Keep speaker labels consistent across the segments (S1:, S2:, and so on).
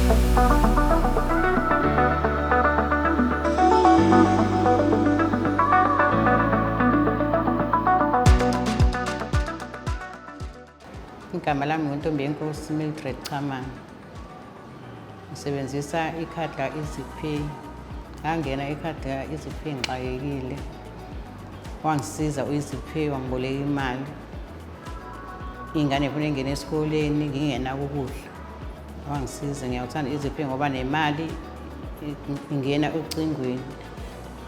S1: Igama lami nguNtombi Yenkosi Mildred Chamanga. Ngisebenzisa ikhadi la-EasyPay. Ngangena ikhadi la-EasyPay ngixakekile. Wangisiza u-EasyPay wangiboleka imali. Iy'ngane zifuna ngingene esikoleni ngingenako ukudla. Wangisiza, ngiyawuthanda u-EasyPay ngoba nemali ingena ocingweni.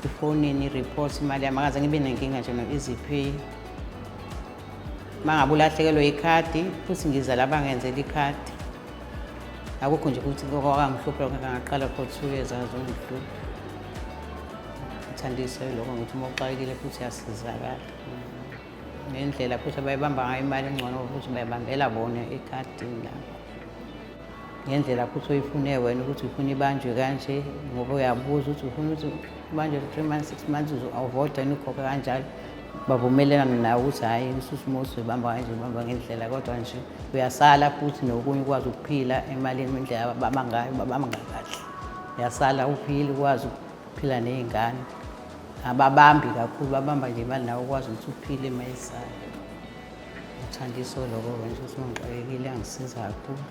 S1: Efonini i-report imali yami akaze ngibe nenkinga nje no-EasyPay. Mangabe ulahlekelwe ikhadi futhi ngiza la bangenzela ikhadi. Akukho nje ukuthi okwangihlupha ngaqala for 2 years azongihlupha. Ngithandiswe lokho ukuthi uma uxakekile futhi uyasizakala. Ngendlela futhi abayibamba ngayo imali engcono futhi bayibambela bona ekhadini lapho. Ngendlela futhi oyifune wena ukuthi ufuna ibanjwe kanje ngoba uyabuza ukuthi ufuna ukuthi ibanjwe 3 months 6 months uzoavoida ukhokhe kanjalo. Bavumelana nawe ukuthi hhayi uSusimusi uyibamba kanje ubamba ngendlela kodwa nje uyasala futhi nokunye ukwazi ukuphila emalini indlela babamba ngayo babamba kahle. Uyasala uphile ukwazi ukuphila ney'ngane. Ababambi kakhulu babamba nje imali nawe ukwazi ukuthi uphile mayisala. Uthandiso lokho nje ukuthi uma ngixakekile angisiza kakhulu.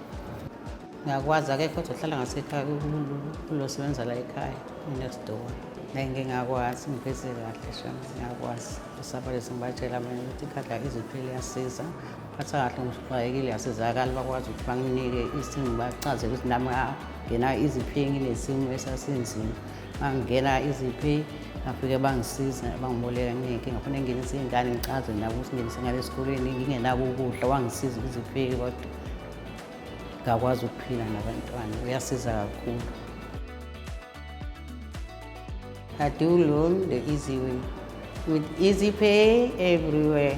S1: Ngiyakwazi akekho kodwa ohlala ngasekhaya ulosebenza la ekhaya next door. Ngingakwazi ngiphethe kahle shame ngiyakwazi. Usabalise ngibatshela mina ukuthi ikhadi la-EasyPay liyasiza. Phatha kahle ngixakekile yasizakala bakwazi ukuthi banginike isimo bachazele ukuthi nami ngingena EasyPay nginesimo esasinzima. Mangingena EasyPay ngafike bangisiza bangiboleka nginenkinga ngifuna ngingenise iy'ngane ngichaze nabo ukuthi ngingenise ingane esikoleni ngingenako ukudla wangisiza u-EasyPay kodwa ngakwazi ukuphila nabantwana uyasiza kakhulu. I do loan the easy way with EasyPay everywhere.